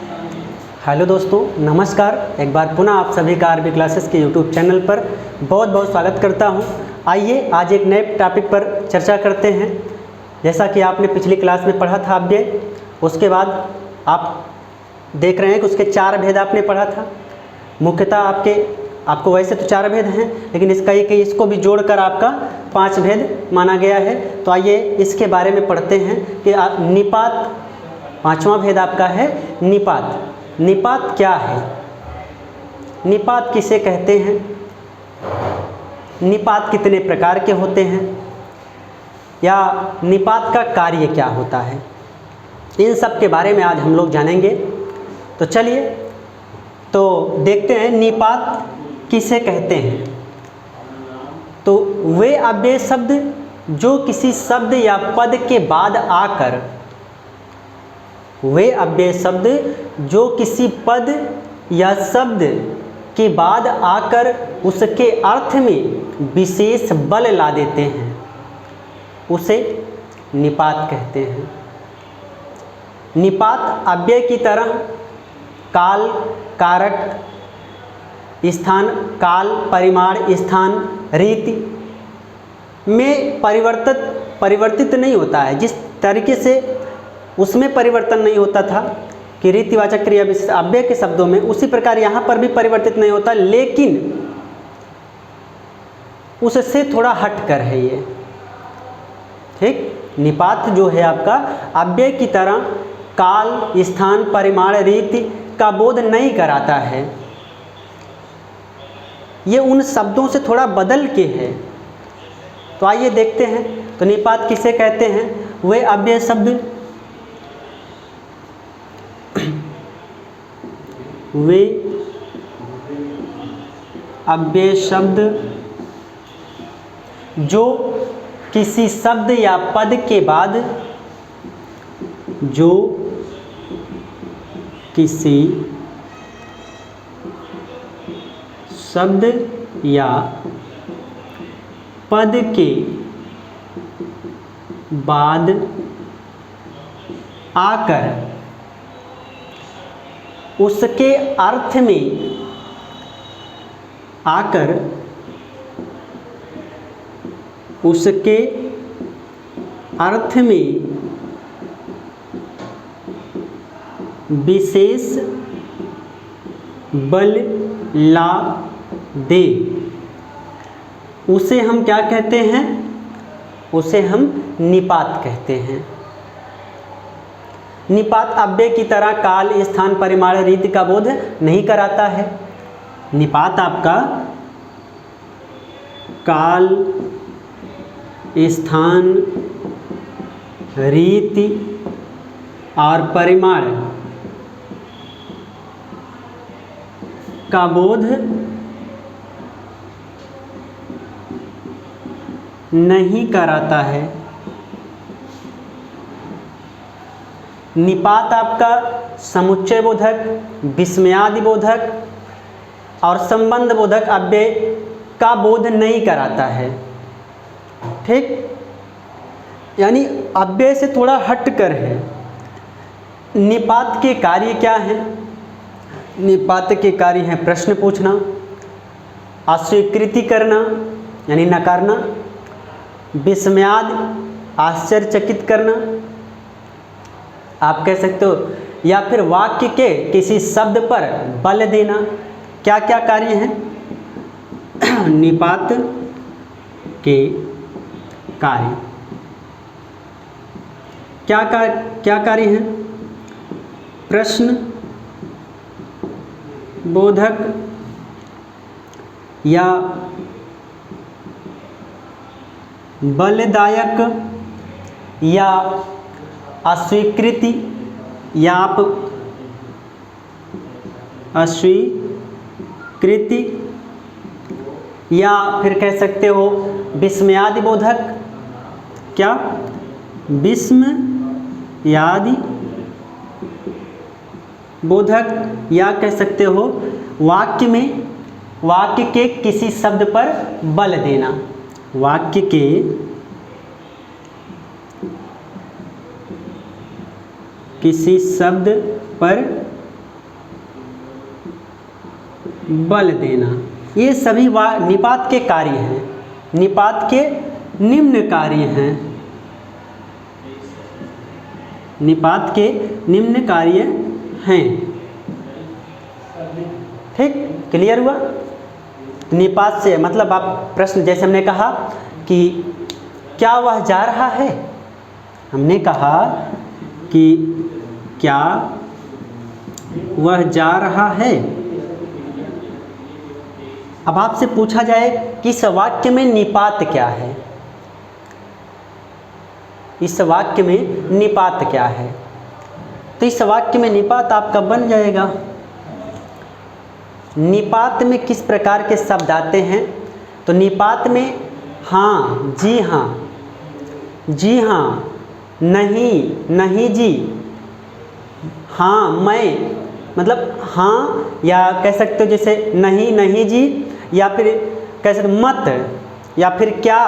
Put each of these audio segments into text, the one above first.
Hello दोस्तों, नमस्कार। एक बार पुनः आप सभी का आरबी क्लासेस के यूट्यूब चैनल पर बहुत बहुत स्वागत करता हूं। आइए आज एक नए टॉपिक पर चर्चा करते हैं। जैसा कि आपने पिछली क्लास में पढ़ा था अव्यय, उसके बाद आप देख रहे हैं कि उसके 4 भेद आपने पढ़ा था। मुख्यतः आपको वैसे तो 4 भेद हैं, लेकिन इसको भी जोड़कर आपका 5 भेद माना गया है। तो आइए इसके बारे में पढ़ते हैं कि निपात, 5वां भेद आपका है निपात। निपात क्या है? निपात किसे कहते हैं? निपात कितने प्रकार के होते हैं, या निपात का कार्य क्या होता है, इन सब के बारे में आज हम लोग जानेंगे। तो चलिए तो देखते हैं निपात किसे कहते हैं। तो वे अव्यय शब्द जो किसी शब्द या पद के बाद आकर, वे अव्यय शब्द जो किसी पद या शब्द के बाद आकर उसके अर्थ में विशेष बल ला देते हैं, उसे निपात कहते हैं। निपात अव्यय की तरह काल, कारक, स्थान, काल, परिमाण, स्थान, रीति में परिवर्तित नहीं होता है। जिस तरीके से उसमें परिवर्तन नहीं होता था कि रीतिवाचक क्रिया विशेष अव्यय के शब्दों में, उसी प्रकार यहाँ पर भी परिवर्तित नहीं होता, लेकिन उससे थोड़ा हटकर है ये। ठीक, निपात जो है आपका अव्यय की तरह काल, स्थान, परिमाण, रीति का बोध नहीं कराता है। ये उन शब्दों से थोड़ा बदल के है। तो आइए देखते हैं। तो निपात किसे कहते हैं? वे अव्यय शब्द, वे अव्यय शब्द जो किसी शब्द या पद के बाद, जो किसी शब्द या पद के बाद आकर उसके अर्थ में विशेष बल ला दे, उसे हम क्या कहते हैं? उसे हम निपात कहते हैं। निपात अव्यय की तरह काल, स्थान, परिमाण, रीति का बोध नहीं कराता है। निपात आपका काल, स्थान, रीति और परिमाण का बोध नहीं कराता है। निपात आपका समुच्चय बोधक, विस्मयादि बोधक और संबंध बोधक अव्यय का बोध नहीं कराता है। ठीक, यानी अव्यय से थोड़ा हटकर है। निपात के कार्य क्या हैं? निपात के कार्य हैं प्रश्न पूछना, अस्वीकृति करना यानी नकारना, विस्मयाद आश्चर्यचकित करना, आप कह सकते हो, या फिर वाक्य के किसी शब्द पर बल देना। क्या क्या कार्य हैं निपात के कार्य? क्या कार्य हैं? प्रश्न बोधक या बलदायक या अस्वीकृति, या आप अस्वीकृति, या फिर कह सकते हो विस्मयादि बोधक। क्या? विस्मयादि बोधक, या कह सकते हो वाक्य के किसी शब्द पर बल देना। वाक्य के किसी शब्द पर बल देना, ये सभी निपात के कार्य हैं, निपात के निम्न कार्य हैं, निपात के निम्न कार्य हैं। ठीक, क्लियर हुआ। निपात से मतलब आप प्रश्न, जैसे हमने कहा कि क्या वह जा रहा है, हमने कहा कि क्या वह जा रहा है। अब आपसे पूछा जाए कि इस वाक्य में निपात क्या है, इस वाक्य में निपात क्या है, तो इस वाक्य में निपात आपका बन जाएगा। निपात में किस प्रकार के शब्द आते हैं, तो निपात में हाँ, जी हाँ, जी हाँ, नहीं, नहीं जी, हाँ, मैं, मतलब हाँ, या कह सकते हो जैसे नहीं, नहीं जी, या फिर कह सकते मत, या फिर क्या,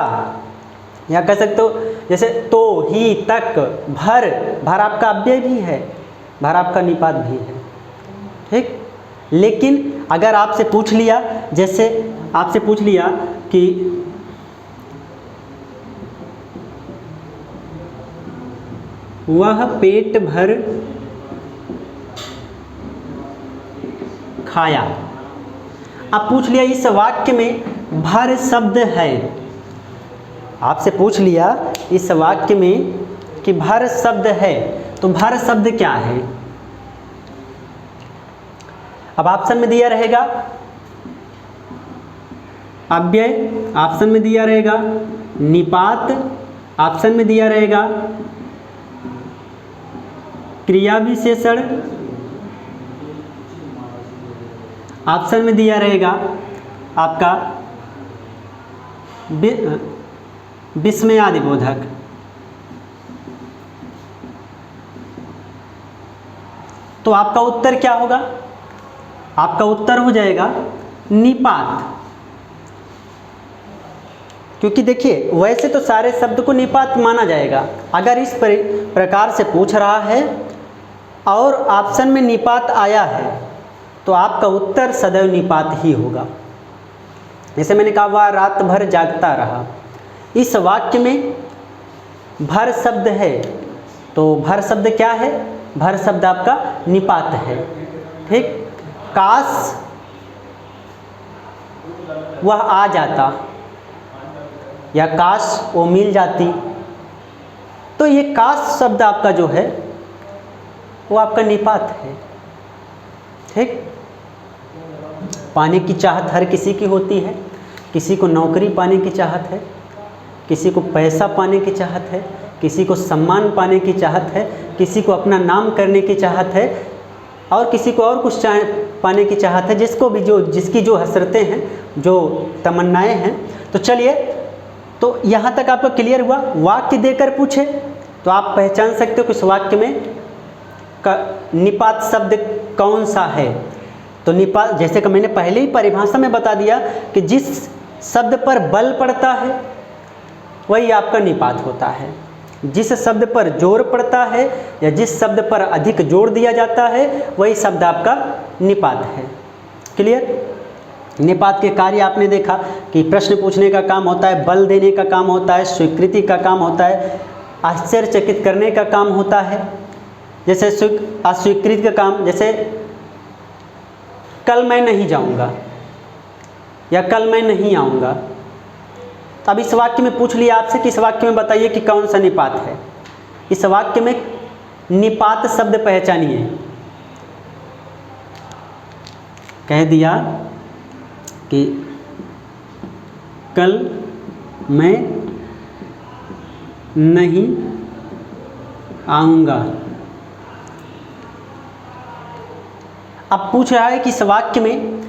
या कह सकते हो जैसे तो, ही, तक, भर, भर आपका अव्यय भी है, भर आपका निपात भी है। ठीक, लेकिन अगर आपसे पूछ लिया, जैसे आपसे पूछ लिया कि वह पेट भर खाया, अब पूछ लिया इस वाक्य में भर शब्द है, आपसे पूछ लिया इस वाक्य में कि भर शब्द है, तो भर शब्द क्या है। अब ऑप्शन में दिया रहेगा अव्यय, ऑप्शन में दिया रहेगा निपात, ऑप्शन में दिया रहेगा क्रिया विशेषण, ऑप्शन में दिया रहेगा आपका विस्मयादि बोधक। तो आपका उत्तर क्या होगा, आपका उत्तर हो जाएगा निपात। क्योंकि देखिए वैसे तो सारे शब्द को निपात माना जाएगा, अगर इस प्रकार से पूछ रहा है और ऑप्शन में निपात आया है तो आपका उत्तर सदैव निपात ही होगा। जैसे मैंने कहा वह रात भर जागता रहा, इस वाक्य में भर शब्द है, तो भर शब्द क्या है, भर शब्द आपका निपात है। ठीक, काश वह आ जाता या काश वो मिल जाती, तो ये काश शब्द आपका जो है वो आपका निपात है। ठीक, पाने की चाहत हर किसी की होती है, किसी को नौकरी पाने की चाहत है, किसी को पैसा पाने की चाहत है, किसी को सम्मान पाने की चाहत है, किसी को अपना नाम करने की चाहत है, और किसी को और कुछ पाने की चाहत है, जिसको भी जो जिसकी जो हसरतें हैं, जो तमन्नाएं हैं। तो चलिए, तो यहाँ तक आपका क्लियर हुआ। वाक्य देकर पूछे तो आप पहचान सकते हो कि उस वाक्य में निपात शब्द कौन सा है। तो निपात, जैसे कि मैंने पहले ही परिभाषा में बता दिया कि जिस शब्द पर बल पड़ता है वही आपका निपात होता है, जिस शब्द पर जोर पड़ता है या जिस शब्द पर अधिक जोर दिया जाता है वही शब्द आपका निपात है। क्लियर। निपात के कार्य आपने देखा कि प्रश्न पूछने का काम होता है, बल देने का काम होता है, स्वीकृति का काम होता है, आश्चर्यचकित करने का काम होता है। जैसे अस्वीकृति का काम, जैसे कल मैं नहीं जाऊंगा या कल मैं नहीं आऊँगा। अब इस वाक्य में पूछ लिया आपसे कि इस वाक्य में बताइए कि कौन सा निपात है। इस वाक्य में निपात शब्द पहचानिए। कह दिया कि कल मैं नहीं आऊँगा। अब पूछ रहा है कि इस वाक्य में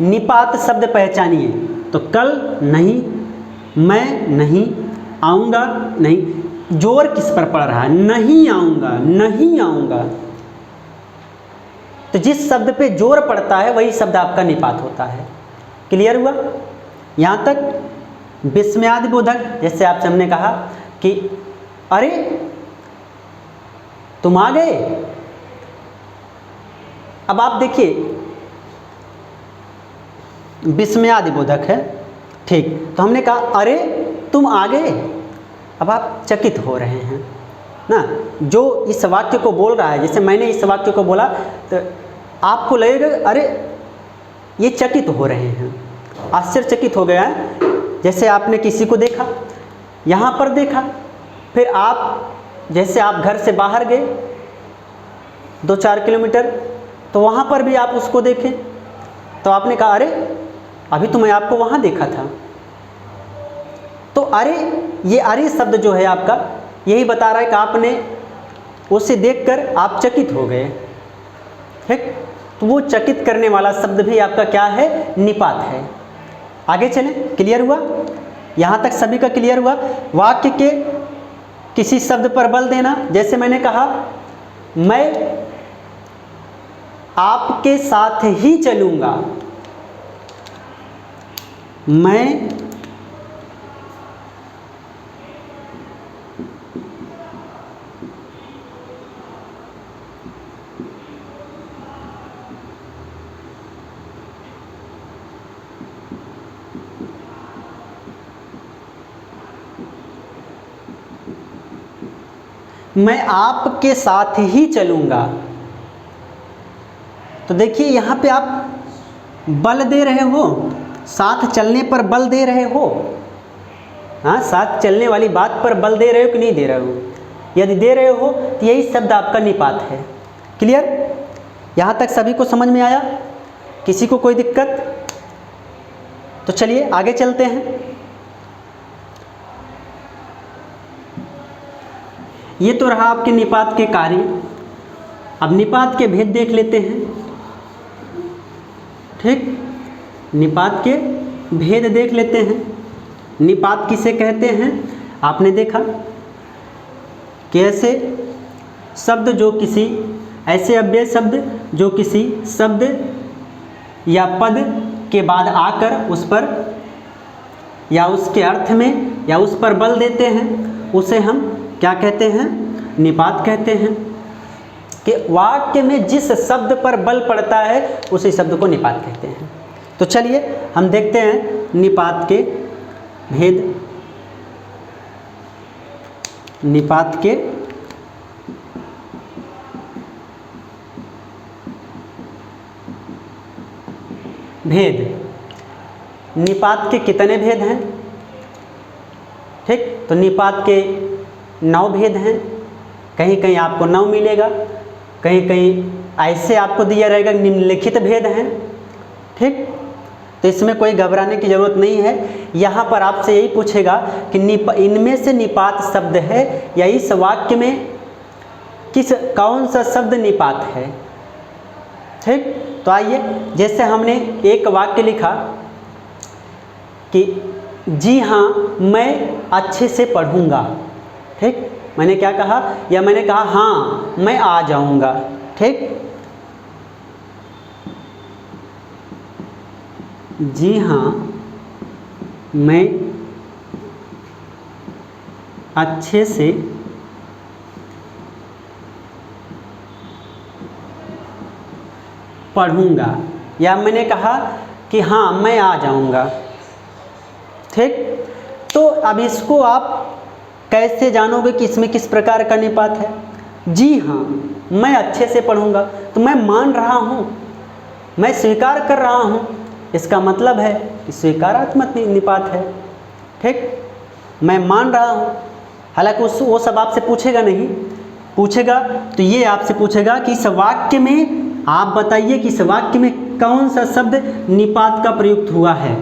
निपात शब्द पहचानिए। तो कल नहीं, मैं नहीं, आऊँगा नहीं, जोर किस पर पड़ रहा है, नहीं आऊँगा, नहीं आऊँगा। तो जिस शब्द पे जोर पड़ता है वही शब्द आपका निपात होता है। क्लियर हुआ। यहाँ तक विस्मयादि बोधक, जैसे आपसे हमने कहा कि अरे तुम आ गए। अब आप देखिए विस्मयादि बोधक है। ठीक, तो हमने कहा अरे तुम आ गए, अब आप चकित हो रहे हैं ना। जो इस वाक्य को बोल रहा है, जैसे मैंने इस वाक्य को बोला तो आपको लगेगा अरे ये चकित हो रहे हैं, आश्चर्यचकित हो गया है। जैसे आपने किसी को देखा, यहाँ पर देखा, फिर आप जैसे आप घर से बाहर गए 2-4 किलोमीटर, तो वहाँ पर भी आप उसको देखें तो आपने कहा अरे अभी तो मैं आपको वहाँ देखा था। तो अरे, ये अरे शब्द जो है आपका यही बता रहा है कि आपने उसे देखकर आप चकित हो गए। ठीक, तो वो चकित करने वाला शब्द भी आपका क्या है, निपात है। आगे चलें, क्लियर हुआ? यहाँ तक सभी का क्लियर हुआ? वाक्य के किसी शब्द पर बल देना, जैसे मैंने कहा मैं आपके साथ ही चलूँगा, मैं आपके साथ ही चलूँगा। तो देखिए यहाँ पे आप बल दे रहे हो, साथ चलने पर बल दे रहे हो। हाँ, साथ चलने वाली बात पर बल दे रहे हो कि नहीं दे रहे हो? यदि दे रहे हो तो यही शब्द आपका निपात है। क्लियर? यहाँ तक सभी को समझ में आया? किसी को कोई दिक्कत? तो चलिए आगे चलते हैं। ये तो रहा आपके निपात के कार्य। अब निपात के भेद देख लेते हैं। ठीक, निपात के भेद देख लेते हैं। निपात किसे कहते हैं? आपने देखा कि ऐसे शब्द जो किसी, ऐसे अव्यय शब्द जो किसी शब्द या पद के बाद आकर उस पर या उसके अर्थ में या उस पर बल देते हैं, उसे हम क्या कहते हैं? निपात कहते हैं। कि वाक्य में जिस शब्द पर बल पड़ता है उसी शब्द को निपात कहते हैं। तो चलिए हम देखते हैं निपात के भेद। निपात के भेद। निपात के कितने भेद हैं? ठीक, तो निपात के 9 भेद हैं। कहीं कहीं आपको 9 मिलेगा, कहीं कहीं ऐसे आपको दिया रहेगा निम्नलिखित भेद हैं। ठीक, तो इसमें कोई घबराने की ज़रूरत नहीं है। यहाँ पर आपसे यही पूछेगा कि इनमें से निपात शब्द है या इस वाक्य में कौन सा शब्द निपात है। ठीक, तो आइए, जैसे हमने एक वाक्य लिखा कि जी हाँ मैं अच्छे से पढ़ूँगा। ठीक, मैंने क्या कहा? या मैंने कहा हाँ मैं आ जाऊँगा। ठीक, जी हाँ मैं अच्छे से पढ़ूँगा, या मैंने कहा कि हाँ मैं आ जाऊँगा। ठीक, तो अब इसको आप कैसे जानोगे कि इसमें किस प्रकार का निपात है? जी हाँ मैं अच्छे से पढ़ूँगा, तो मैं मान रहा हूँ, मैं स्वीकार कर रहा हूँ, इसका मतलब है कि स्वीकारात्मक निपात है। ठीक, मैं मान रहा हूँ। हालांकि वो सब आपसे पूछेगा नहीं, पूछेगा तो ये आपसे पूछेगा कि इस वाक्य में आप बताइए कि इस वाक्य में कौन सा शब्द निपात का प्रयुक्त हुआ है।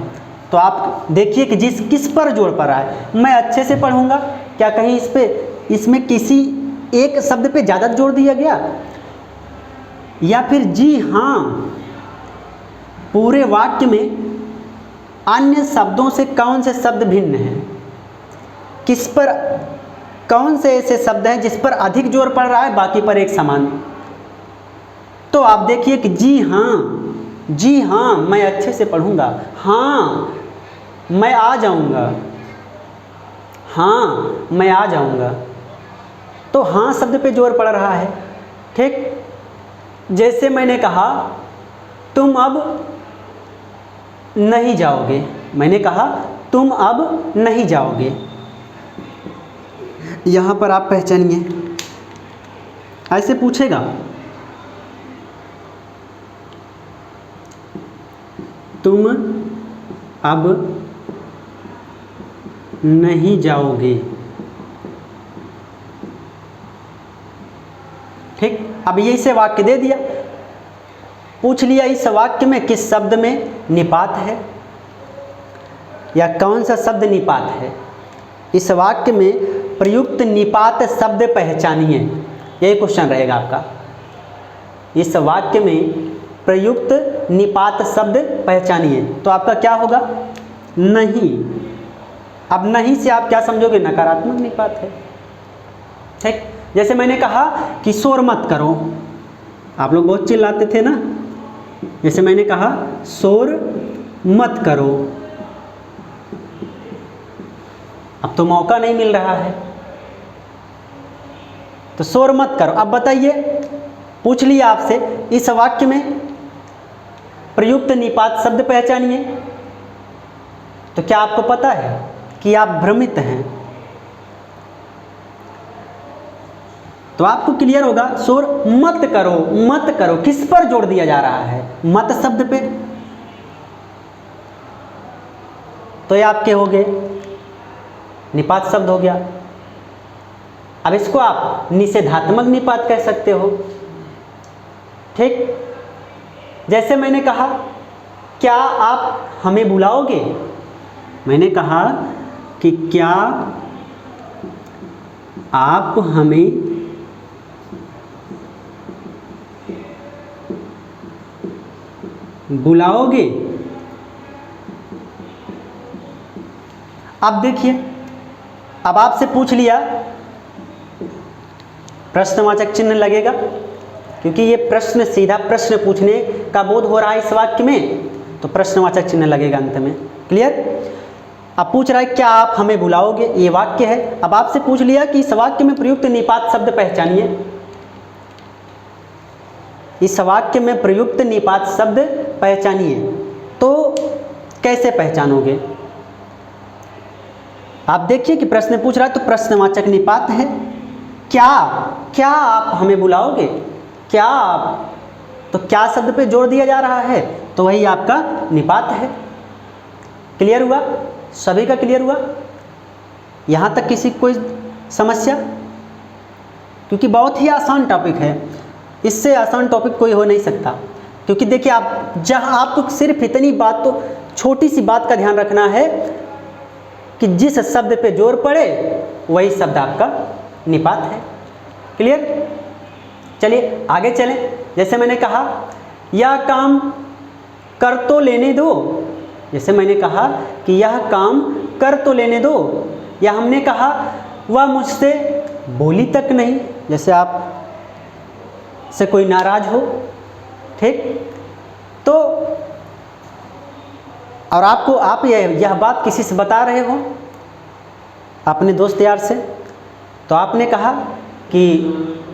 तो आप देखिए कि किस पर जोड़ पड़ रहा है। मैं अच्छे से पढ़ूँगा, क्या कहीं इसमें किसी एक शब्द पे ज़्यादा जोर दिया गया? या फिर जी हाँ पूरे वाक्य में अन्य शब्दों से कौन से शब्द भिन्न हैं? किस पर, कौन से ऐसे शब्द हैं जिस पर अधिक जोर पड़ रहा है, बाकी पर एक समान? तो आप देखिए कि जी हाँ मैं अच्छे से पढ़ूँगा, हाँ मैं आ जाऊँगा, हाँ मैं आ जाऊँगा। तो हाँ शब्द पे जोर पड़ रहा है। ठीक, जैसे मैंने कहा तुम अब नहीं जाओगे। मैंने कहा तुम अब नहीं जाओगे। यहाँ पर आप पहचानिए, ऐसे पूछेगा, तुम अब नहीं जाओगे। ठीक, अब यही से वाक्य दे दिया। पूछ लिया इस वाक्य में किस शब्द में निपात है या कौन सा शब्द निपात है। इस वाक्य में प्रयुक्त निपात शब्द पहचानिए, यही क्वेश्चन रहेगा आपका। इस वाक्य में प्रयुक्त निपात शब्द पहचानिए, तो आपका क्या होगा? नहीं। अब नहीं से आप क्या समझोगे? नकारात्मक निपात है। ठीक, जैसे मैंने कहा कि शोर मत करो, आप लोग बहुत चिल्लाते थे ना। जैसे मैंने कहा शोर मत करो, अब तो मौका नहीं मिल रहा है, तो शोर मत करो। अब बताइए, पूछ लिया आपसे इस वाक्य में प्रयुक्त निपात शब्द पहचानिए, तो क्या आपको पता है कि आप भ्रमित हैं? तो आपको क्लियर होगा, शोर मत करो, मत करो किस पर जोड़ दिया जा रहा है? मत शब्द पे। तो ये आपके हो गए निपात शब्द हो गया। अब इसको आप निषेधात्मक निपात कह सकते हो। ठीक, जैसे मैंने कहा क्या आप हमें बुलाओगे, मैंने कहा कि क्या आप हमें बुलाओगे। अब देखिए, अब आपसे पूछ लिया, प्रश्नवाचक चिन्ह लगेगा क्योंकि ये प्रश्न सीधा प्रश्न पूछने का बोध हो रहा है इस वाक्य में, तो प्रश्नवाचक चिन्ह लगेगा अंत में। क्लियर? अब पूछ रहा है क्या आप हमें बुलाओगे, ये वाक्य है। अब आपसे पूछ लिया कि इस वाक्य में प्रयुक्त निपात शब्द पहचानिए। इस वाक्य में प्रयुक्त निपात शब्द पहचानिए, तो कैसे पहचानोगे? आप देखिए कि प्रश्न पूछ रहा है तो प्रश्नवाचक निपात है। क्या आप हमें बुलाओगे, क्या आप, तो क्या शब्द पे जोड़ दिया जा रहा है, तो वही आपका निपात है। क्लियर हुआ? सभी का क्लियर हुआ? यहाँ तक किसी कोई समस्या? क्योंकि बहुत ही आसान टॉपिक है, इससे आसान टॉपिक कोई हो नहीं सकता। क्योंकि देखिए, आप जहाँ आपको सिर्फ इतनी बात, तो छोटी सी बात का ध्यान रखना है कि जिस शब्द पे जोर पड़े वही शब्द आपका निपात है। क्लियर? चलिए आगे चलें। जैसे मैंने कहा यह काम कर तो लेने दो, जैसे मैंने कहा कि यह काम कर तो लेने दो, या हमने कहा वह मुझसे बोली तक नहीं, जैसे आप से कोई नाराज हो। ठीक, तो और आप यह बात किसी से बता रहे हो, अपने दोस्त यार से, तो आपने कहा कि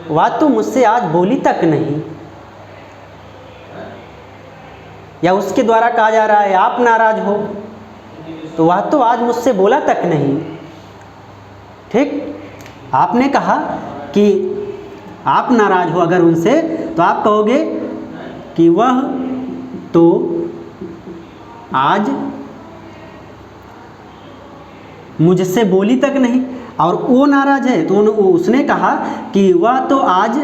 वह तो मुझसे आज बोली तक नहीं, या उसके द्वारा कहा जा रहा है आप नाराज हो, तो वह तो आज मुझसे बोला तक नहीं। ठीक, आपने कहा कि आप नाराज हो अगर उनसे, तो आप कहोगे कि वह तो आज मुझसे बोली तक नहीं, और वो नाराज है तो उसने कहा कि वह तो आज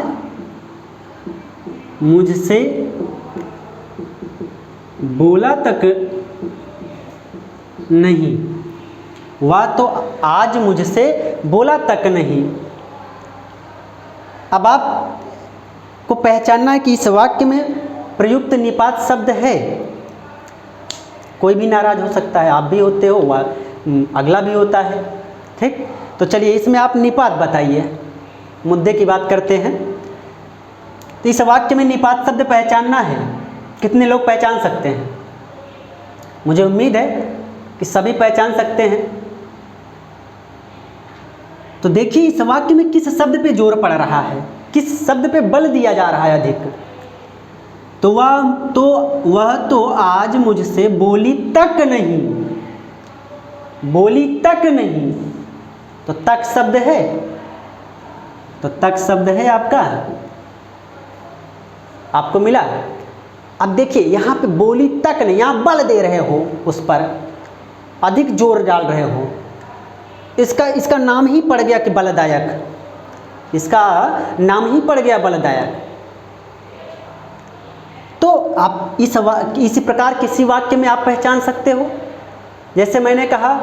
मुझसे बोला तक नहीं, वह तो आज मुझसे बोला तक नहीं। अब आपको पहचानना है कि इस वाक्य में प्रयुक्त निपात शब्द है। कोई भी नाराज हो सकता है, आप भी होते हो, अगला भी होता है। ठीक, तो चलिए इसमें आप निपात बताइए, मुद्दे की बात करते हैं। तो इस वाक्य में निपात शब्द पहचानना है, कितने लोग पहचान सकते हैं? मुझे उम्मीद है कि सभी पहचान सकते हैं। तो देखिए इस वाक्य में किस शब्द पे जोर पड़ रहा है, किस शब्द पे बल दिया जा रहा है अधिक। तो वह तो आज मुझसे बोली तक नहीं, बोली तक नहीं, तो तक शब्द है, तो तक शब्द है आपका, आपको मिला। अब देखिए यहाँ पे बोली तक नहीं, यहाँ बल दे रहे हो, उस पर अधिक जोर डाल रहे हो, इसका नाम ही पड़ गया कि बलदायक, इसका नाम ही पड़ गया बलदायक। तो आप इसी प्रकार किसी वाक्य में आप पहचान सकते हो। जैसे मैंने कहा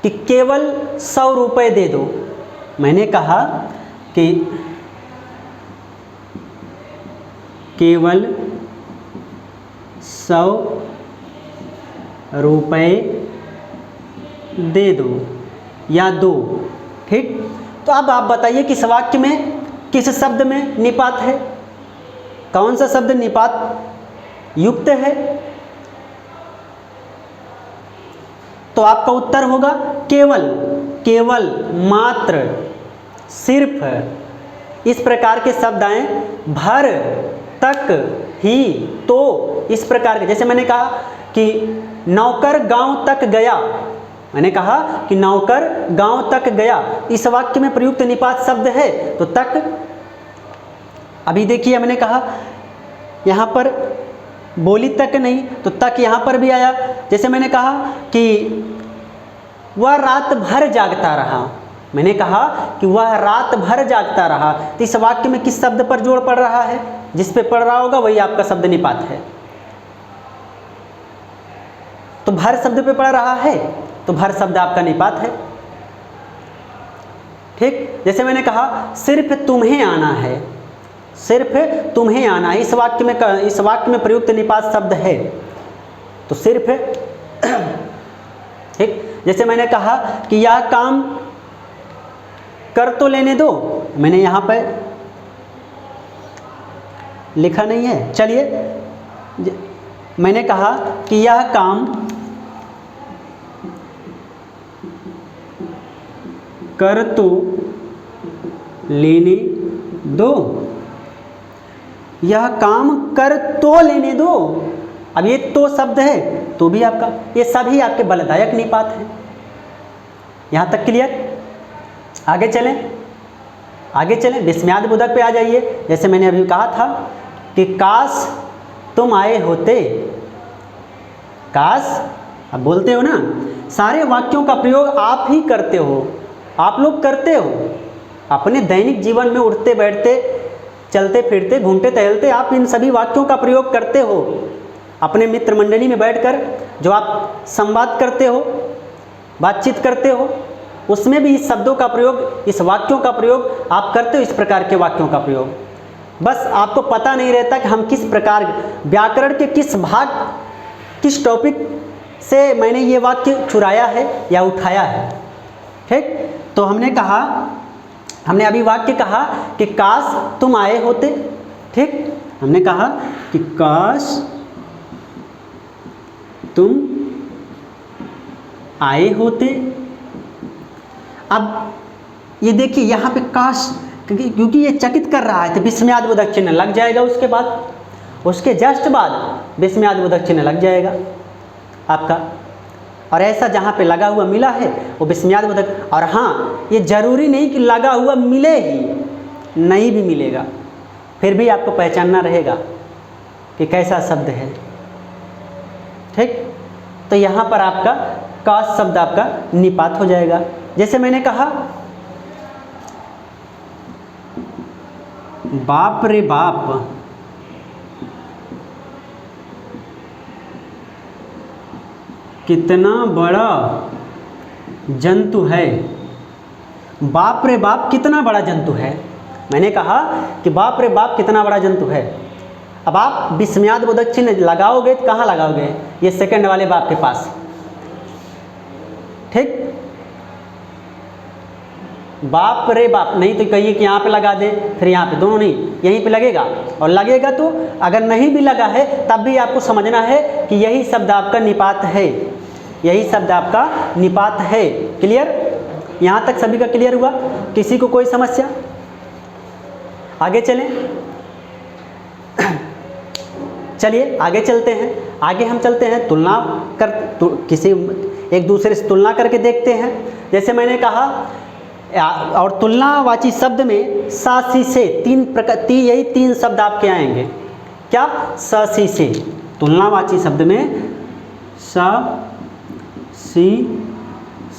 कि केवल 100 रुपये दे दो, मैंने कहा कि केवल 100 रुपये दे दो या दो, ठीक। तो अब आप बताइए कि इस वाक्य में किस शब्द में निपात है, कौन सा शब्द निपात युक्त है? तो आपका उत्तर होगा केवल, केवल, मात्र, सिर्फ, इस प्रकार के शब्द आए, भर, तक, ही, तो, इस प्रकार के। जैसे मैंने कहा कि नौकर गांव तक गया, मैंने कहा कि नौकर गांव तक गया, इस वाक्य में प्रयुक्त निपात शब्द है, तो तक। अभी देखिए मैंने कहा यहाँ पर बोली तक नहीं, तो तक यहाँ पर भी आया। जैसे मैंने कहा कि वह रात भर जागता रहा, मैंने कहा कि वह रात भर जागता रहा, तो इस वाक्य में किस शब्द पर जोड़ पड़ रहा है? जिस पे पड़ रहा होगा वही आपका शब्द निपात है। तो भर शब्द पे पड़ रहा है, तो भर शब्द आपका निपात है, ठीक। जैसे मैंने कहा सिर्फ तुम्हें आना है, सिर्फ तुम्हें आना है, इस वाक्य में प्रयुक्त निपात शब्द है, तो सिर्फ, ठीक। जैसे मैंने कहा कि यह काम कर तो लेने दो, मैंने यहाँ पर लिखा नहीं है, चलिए, मैंने कहा कि यह काम कर तो लेने दो, यह काम कर तो लेने दो। अब ये तो शब्द है, तो भी आपका, ये सभी आपके बलदायक निपात हैं। यहाँ तक क्लियर? आगे चलें, आगे चलें, विस्मयादि बोधक पे आ जाइए। जैसे मैंने अभी कहा था कि काश तुम आए होते, काश, अब बोलते हो ना, सारे वाक्यों का प्रयोग आप ही करते हो, आप लोग करते हो अपने दैनिक जीवन में, उठते बैठते, चलते फिरते, घूमते टहलते, आप इन सभी वाक्यों का प्रयोग करते हो। अपने मित्र मंडली में बैठकर जो आप संवाद करते हो, बातचीत करते हो, उसमें भी इस शब्दों का प्रयोग, इस वाक्यों का प्रयोग आप करते हो, इस प्रकार के वाक्यों का प्रयोग। बस आपको पता नहीं रहता कि हम किस प्रकार, व्याकरण के किस भाग, किस टॉपिक से मैंने ये वाक्य चुराया है या उठाया है, ठीक। तो हमने कहा, हमने अभी वाक्य कहा कि काश तुम आए होते, ठीक। हमने कहा कि काश तुम आए होते। अब ये देखिए यहाँ पे काश, क्योंकि ये चकित कर रहा है, तो विस्मयादि बोधक चिन्ह लग जाएगा, उसके बाद, उसके जस्ट बाद विस्मयादि बोधक चिन्ह लग जाएगा आपका। और ऐसा जहाँ पे लगा हुआ मिला है वो विस्मयादि बोधक। और हाँ, ये जरूरी नहीं कि लगा हुआ मिले ही, नहीं भी मिलेगा, फिर भी आपको पहचानना रहेगा कि कैसा शब्द है, ठीक। तो यहाँ पर आपका काश शब्द आपका निपात हो जाएगा। जैसे मैंने कहा बाप रे बाप, कितना बड़ा जंतु है, बाप रे बाप कितना बड़ा जंतु है। मैंने कहा कि बाप रे बाप कितना बड़ा जंतु है। अब आप विस्मयादि बोधक चिन्ह लगाओगे तो कहाँ लगाओगे? ये सेकंड वाले बाप के पास, ठीक। बाप रे बाप, नहीं तो कहिए कि यहाँ पे लगा दे, फिर यहाँ पे, दोनों नहीं, यहीं पे लगेगा। और लगेगा तो अगर नहीं भी लगा है तब भी आपको समझना है कि यही शब्द आपका निपात है, यही शब्द आपका निपात है। क्लियर? यहाँ तक सभी का क्लियर हुआ? किसी को कोई समस्या? आगे चलें। चलिए आगे चलते हैं। आगे हम चलते हैं तुलना कर किसी एक दूसरे से तुलना करके देखते हैं। जैसे मैंने कहा और तुलनावाची शब्द में सा सी से यही तीन शब्द आपके आएंगे। क्या? स सी से। तुलनावाची शब्द में सा सी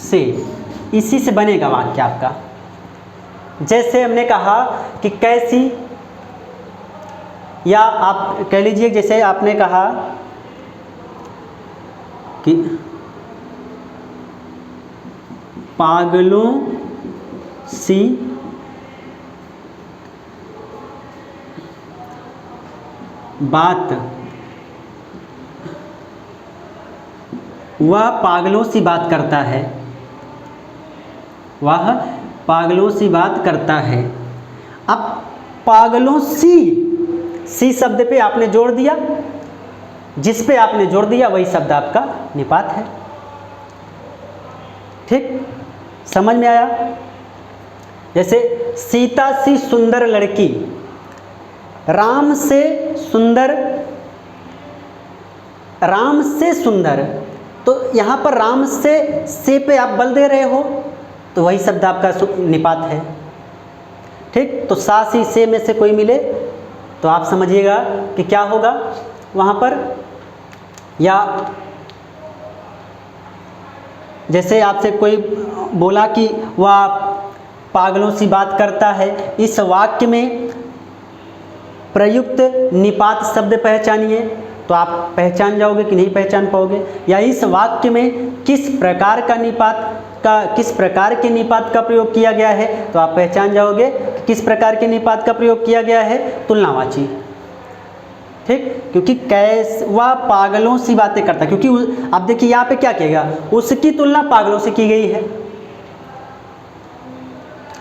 से, इसी से बनेगा वाक्य आपका। जैसे हमने कहा कि कैसी, या आप कह लीजिए जैसे आपने कहा कि पागलों सी बात, वह पागलों सी बात करता है, वह पागलों सी बात करता है। अब पागलों सी शब्द पे आपने जोड़ दिया, जिस पे आपने जोड़ दिया वही शब्द आपका निपात है। ठीक, समझ में आया? जैसे सीता सी सुंदर लड़की, राम से सुंदर, राम से सुंदर, तो यहाँ पर राम से पे आप बल दे रहे हो तो वही शब्द आपका निपात है। ठीक, तो सा सी से में से कोई मिले तो आप समझिएगा कि क्या होगा वहाँ पर। या जैसे आपसे कोई बोला कि वह पागलों सी बात करता है, इस वाक्य में प्रयुक्त निपात शब्द पहचानिए, तो आप पहचान जाओगे कि नहीं पहचान पाओगे। या इस वाक्य में किस प्रकार के निपात का प्रयोग किया गया है, तो आप पहचान जाओगे कि किस प्रकार के निपात का प्रयोग किया गया है, तुलनावाची। ठीक, क्योंकि वह पागलों सी बातें करता, क्योंकि आप देखिए यहाँ पे क्या किया गया, उसकी तुलना पागलों से की गई है,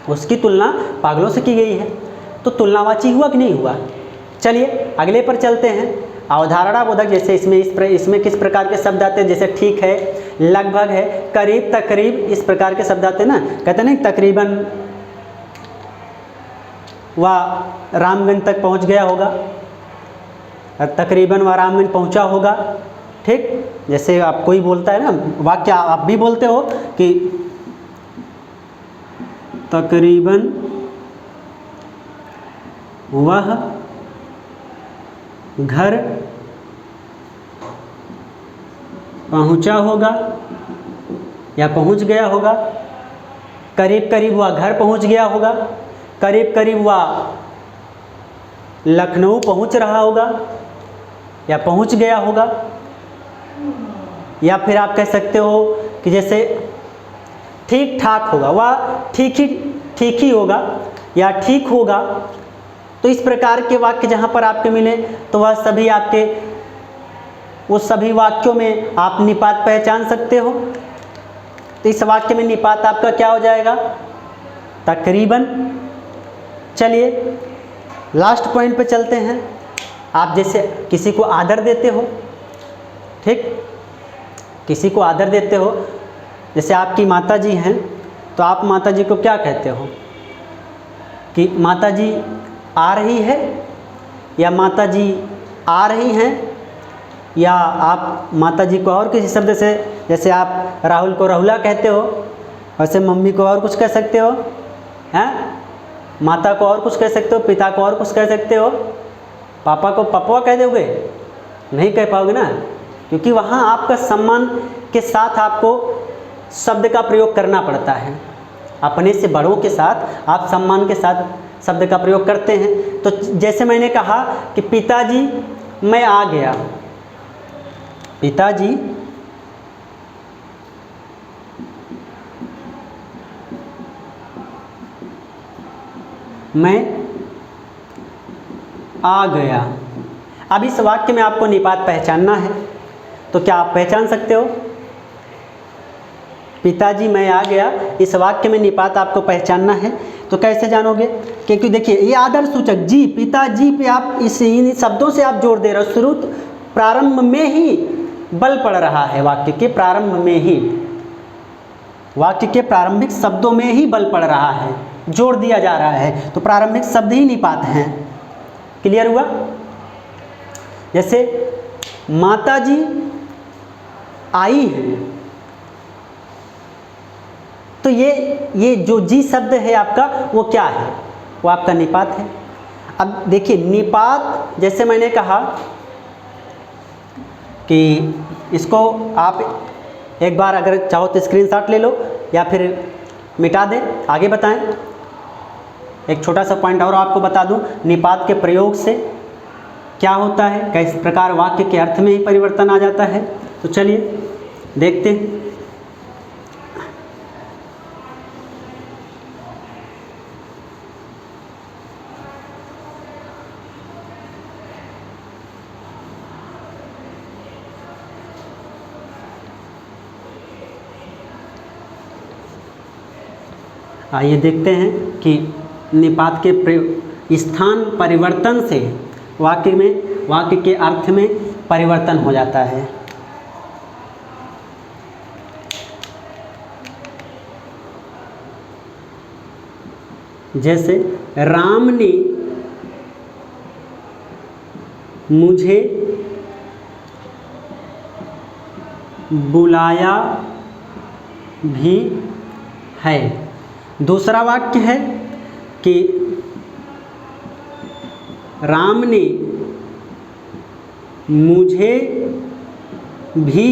उसकी तुलना पागलों से की गई है, तो तुलनावाची हुआ कि नहीं हुआ। चलिए अगले पर चलते हैं। अवधारणा बोधक, जैसे इसमें किस प्रकार के शब्द आते हैं, जैसे ठीक है, लगभग है, करीब, तकरीब, इस प्रकार के शब्द आते हैं ना। कहते हैं तकरीबन वह रामगंज तक पहुंच गया होगा, तकरीबन वह रामगंज पहुंचा होगा। ठीक, जैसे आप कोई बोलता है ना वाक्य, आप भी बोलते हो कि तकरीबन वह घर पहुंचा होगा या पहुंच गया होगा, करीब करीब वह घर पहुंच गया होगा, करीब करीब वह लखनऊ पहुंच रहा होगा या पहुंच गया होगा। या फिर आप कह सकते हो कि जैसे ठीक ठाक होगा, वह ठीक ही होगा या ठीक होगा। तो इस प्रकार के वाक्य जहाँ पर आपके मिले तो वह सभी आपके, उस सभी वाक्यों में आप निपात पहचान सकते हो। तो इस वाक्य में निपात आपका क्या हो जाएगा, तकरीबन। चलिए लास्ट पॉइंट पे चलते हैं। आप जैसे किसी को आदर देते हो, ठीक, किसी को आदर देते हो, जैसे आपकी माता जी हैं तो आप माता जी को क्या कहते हो कि माता जी आ रही है, या माता जी आ रही हैं, या आप माता जी को और किसी शब्द से, जैसे आप राहुल को राहुला कहते हो, वैसे मम्मी को और कुछ कह सकते हो, हैं, माता को और कुछ कह सकते हो, पिता को और कुछ कह सकते हो, पापा को पपवा कह दोगे, नहीं कह पाओगे ना, क्योंकि वहाँ आपका सम्मान के साथ आपको शब्द का प्रयोग करना पड़ता है। अपने से बड़ों के साथ आप सम्मान के साथ शब्द का प्रयोग करते हैं। तो जैसे मैंने कहा कि पिताजी मैं आ गया, पिताजी मैं आ गया। अब इस वाक्य में आपको निपात पहचानना है, तो क्या आप पहचान सकते हो? पिताजी मैं आ गया, इस वाक्य में निपात आपको पहचानना है, तो कैसे जानोगे? क्योंकि देखिए ये आदर सूचक जी, पिताजी पे आप इन शब्दों से आप जोड़ दे रहे हो, शुरू प्रारंभ में ही बल पड़ रहा है, वाक्य के प्रारंभ में ही, वाक्य के प्रारंभिक शब्दों में ही बल पड़ रहा है, जोड़ दिया जा रहा है, तो प्रारंभिक शब्द ही निपात हैं। क्लियर हुआ? जैसे माता जी आई हैं, तो ये जो जी शब्द है आपका वो क्या है? वो आपका निपात है। अब देखिए निपात, जैसे मैंने कहा कि इसको आप एक बार अगर चाहो तो स्क्रीनशॉट ले लो या फिर मिटा दें। आगे बताएं। एक छोटा सा पॉइंट और आपको बता दूं, निपात के प्रयोग से क्या होता है, किस प्रकार वाक्य के अर्थ में ही परिवर्तन आ जाता है। तो चलिए देखते हैं। आइए देखते हैं कि निपात के स्थान परिवर्तन से वाक्य के अर्थ में परिवर्तन हो जाता है। जैसे राम ने मुझे बुलाया भी है। दूसरा वाक्य है कि राम ने मुझे भी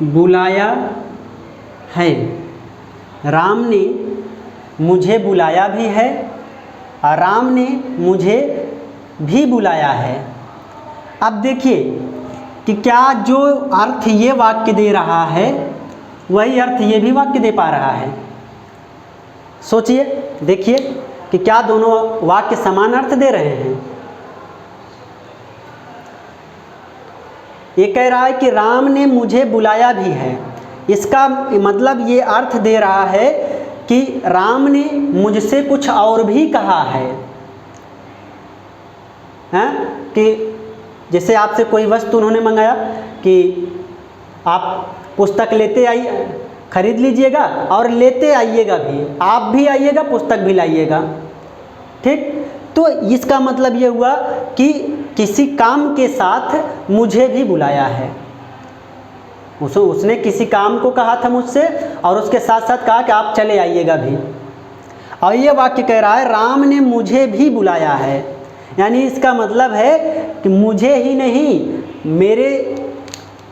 बुलाया है। राम ने मुझे बुलाया भी है और राम ने मुझे भी बुलाया है। अब देखिए कि क्या जो अर्थ ये वाक्य दे रहा है वही अर्थ ये भी वाक्य दे पा रहा है। सोचिए, देखिए कि क्या दोनों वाक्य समान अर्थ दे रहे हैं। ये कह रहा है कि राम ने मुझे बुलाया भी है, इसका मतलब ये अर्थ दे रहा है कि राम ने मुझसे कुछ और भी कहा है। हैं कि जैसे आपसे कोई वस्तु उन्होंने मंगाया कि आप पुस्तक लेते आइए, खरीद लीजिएगा और लेते आइएगा भी, आप भी आइएगा पुस्तक भी लाइएगा। ठीक, तो इसका मतलब ये हुआ कि किसी काम के साथ मुझे भी बुलाया है। उसने किसी काम को कहा था मुझसे और उसके साथ साथ कहा कि आप चले आइएगा भी। और ये वाक्य कह रहा है राम ने मुझे भी बुलाया है, यानी इसका मतलब है कि मुझे ही नहीं, मेरे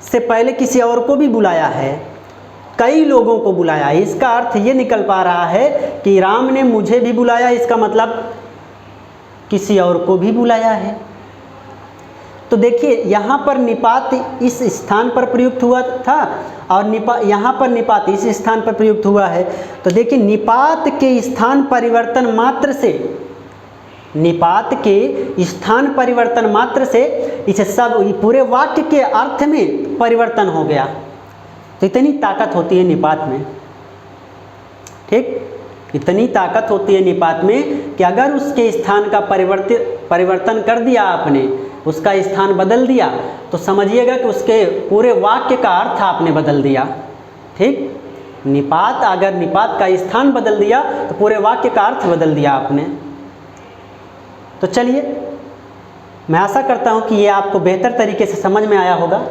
से पहले किसी और को भी बुलाया है, कई लोगों को बुलाया है। इसका अर्थ ये निकल पा रहा है कि राम ने मुझे भी बुलाया, इसका मतलब किसी और को भी बुलाया है। तो देखिए यहाँ पर निपात इस स्थान पर प्रयुक्त हुआ था और यहाँ पर निपात इस स्थान पर प्रयुक्त हुआ है। तो देखिए निपात के स्थान परिवर्तन मात्र से, निपात के स्थान परिवर्तन मात्र से इसे सब पूरे वाक्य के अर्थ में परिवर्तन हो गया। तो इतनी ताकत होती है निपात में। ठीक, इतनी ताकत होती है निपात में कि अगर उसके स्थान का परिवर्तन कर दिया आपने, उसका स्थान बदल दिया, तो समझिएगा कि उसके पूरे वाक्य का अर्थ आपने बदल दिया। ठीक, निपात, अगर निपात का स्थान बदल दिया तो पूरे वाक्य का अर्थ बदल दिया आपने। तो चलिए, मैं आशा करता हूं कि ये आपको बेहतर तरीके से समझ में आया होगा।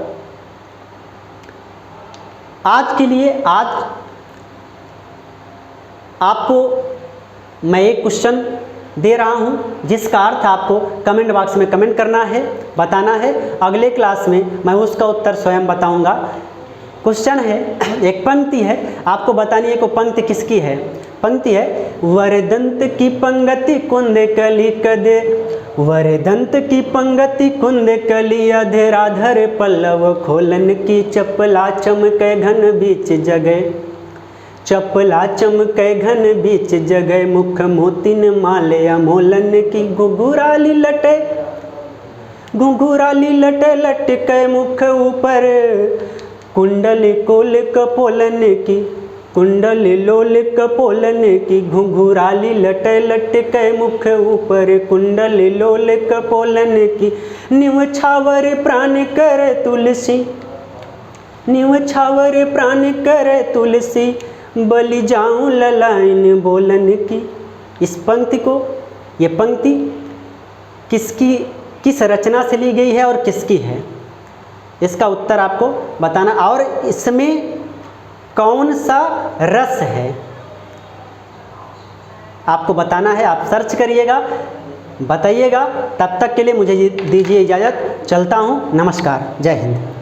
आज के लिए आपको मैं एक क्वेश्चन दे रहा हूं जिसका अर्थ आपको कमेंट बॉक्स में कमेंट करना है, बताना है। अगले क्लास में मैं उसका उत्तर स्वयं बताऊंगा। क्वेश्चन है, एक पंक्ति है, आपको बतानी है कि पंक्ति किसकी है। पंक्ति है, वरदंत की पंगति कुंद कली कदे, वरदंत की पंगति कुंद कली अधराधर पल्लव खोलन की, चपला चमके घन बीच जगह, चपला चमके घन बीच जगह, मुख मोतिन माले अमोलन की, घुघुराली लटे, घुघुराली लटे लटके मुख ऊपर, कुंडली कोल कपोलन की, कुंडली लोल कपोलन की, घुघुराली लटे लटके मुख ऊपर, कुंडली लोल कपोलन की, निव छावर प्राण करे तुलसी, निव छावर प्राण करे तुलसी, बलि जाऊं ललाइन बोलन की, इस पंक्ति को, ये पंक्ति किस रचना से ली गई है और किसकी है, इसका उत्तर आपको बताना। और इसमें कौन सा रस है आपको बताना है। आप सर्च करिएगा, बताइएगा। तब तक के लिए मुझे दीजिए इजाज़त, चलता हूँ। नमस्कार, जय हिंद।